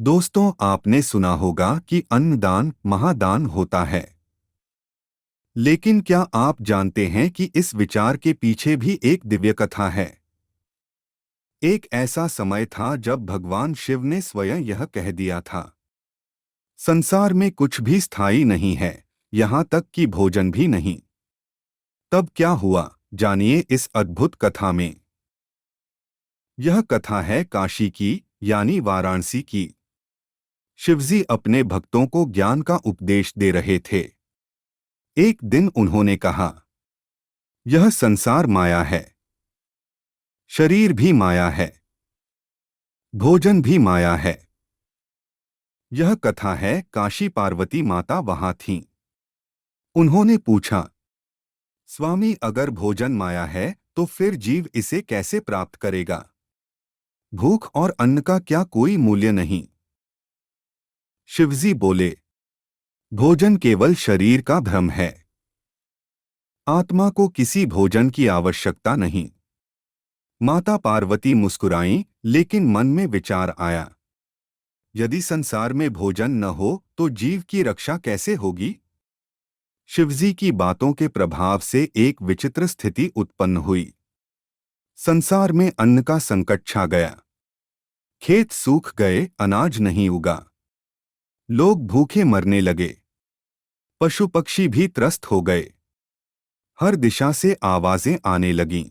दोस्तों, आपने सुना होगा कि अन्नदान महादान होता है। लेकिन क्या आप जानते हैं कि इस विचार के पीछे भी एक दिव्य कथा है। एक ऐसा समय था जब भगवान शिव ने स्वयं यह कह दिया था, संसार में कुछ भी स्थायी नहीं है, यहाँ तक कि भोजन भी नहीं। तब क्या हुआ, जानिए इस अद्भुत कथा में। यह कथा है काशी की, यानी वाराणसी की। शिवजी अपने भक्तों को ज्ञान का उपदेश दे रहे थे। एक दिन उन्होंने कहा, यह संसार माया है, शरीर भी माया है, भोजन भी माया है। यह कथा है काशी पार्वती माता वहां थीं। उन्होंने पूछा, स्वामी, अगर भोजन माया है तो फिर जीव इसे कैसे प्राप्त करेगा? भूख और अन्न का क्या कोई मूल्य नहीं? शिवजी बोले, भोजन केवल शरीर का भ्रम है। आत्मा को किसी भोजन की आवश्यकता नहीं। माता पार्वती मुस्कुराईं, लेकिन मन में विचार आया, यदि संसार में भोजन न हो तो जीव की रक्षा कैसे होगी? शिवजी की बातों के प्रभाव से एक विचित्र स्थिति उत्पन्न हुई। संसार में अन्न का संकट छा गया। खेत सूख गए, अनाज नहीं उगा। लोग भूखे मरने लगे। पशु पक्षी भी त्रस्त हो गए। हर दिशा से आवाजें आने लगीं।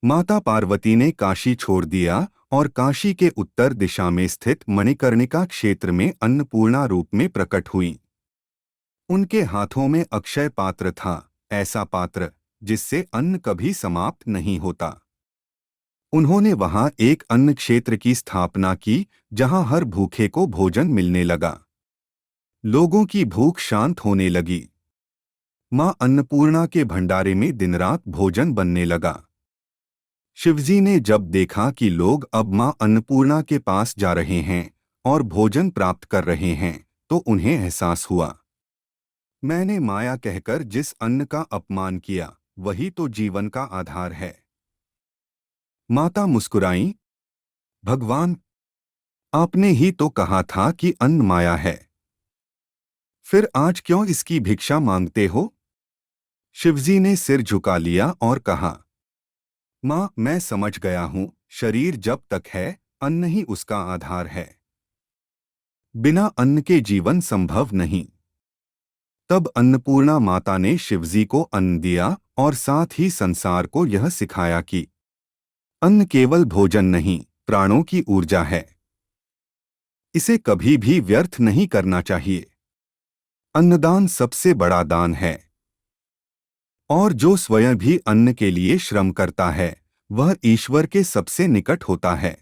माता पार्वती ने काशी छोड़ दिया और काशी के उत्तर दिशा में स्थित मणिकर्णिका क्षेत्र में अन्नपूर्णा रूप में प्रकट हुई। उनके हाथों में अक्षय पात्र था, ऐसा पात्र जिससे अन्न कभी समाप्त नहीं होता। उन्होंने वहां एक अन्न क्षेत्र की स्थापना की, जहां हर भूखे को भोजन मिलने लगा। लोगों की भूख शांत होने लगी। मां अन्नपूर्णा के भंडारे में दिन रात भोजन बनने लगा। शिवजी ने जब देखा कि लोग अब मां अन्नपूर्णा के पास जा रहे हैं और भोजन प्राप्त कर रहे हैं, तो उन्हें एहसास हुआ, मैंने माया कहकर जिस अन्न का अपमान किया, वही तो जीवन का आधार है। माता मुस्कुराईं, भगवान, आपने ही तो कहा था कि अन्न माया है। फिर आज क्यों इसकी भिक्षा मांगते हो? शिवजी ने सिर झुका लिया और कहा, मां, मैं समझ गया हूं, शरीर जब तक है, अन्न ही उसका आधार है। बिना अन्न के जीवन संभव नहीं। तब अन्नपूर्णा माता ने शिवजी को अन्न दिया और साथ ही संसार को यह सिखाया कि अन्न केवल भोजन नहीं, प्राणों की ऊर्जा है। इसे कभी भी व्यर्थ नहीं करना चाहिए। अन्नदान सबसे बड़ा दान है। और जो स्वयं भी अन्न के लिए श्रम करता है, वह ईश्वर के सबसे निकट होता है।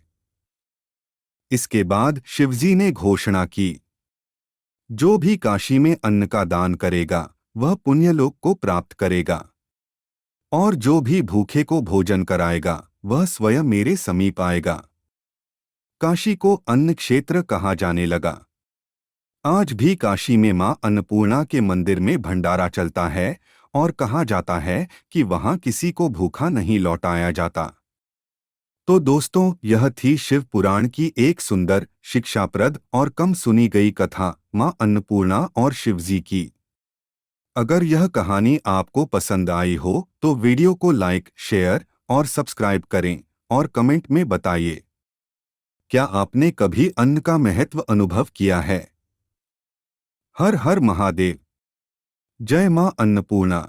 इसके बाद शिवजी ने घोषणा की, जो भी काशी में अन्न का दान करेगा, वह पुण्यलोक को प्राप्त करेगा। और जो भी भूखे को भोजन कराएगा, वह स्वयं मेरे समीप आएगा। काशी को अन्न क्षेत्र कहा जाने लगा। आज भी काशी में मां अन्नपूर्णा के मंदिर में भंडारा चलता है और कहा जाता है कि वहां किसी को भूखा नहीं लौटाया जाता। तो दोस्तों, यह थी शिव पुराण की एक सुंदर, शिक्षाप्रद और कम सुनी गई कथा, मां अन्नपूर्णा और शिवजी की। अगर यह कहानी आपको पसंद आई हो तो वीडियो को लाइक, शेयर और सब्सक्राइब करें और कमेंट में बताइए, क्या आपने कभी अन्न का महत्व अनुभव किया है? हर हर महादेव। जय मां अन्नपूर्णा।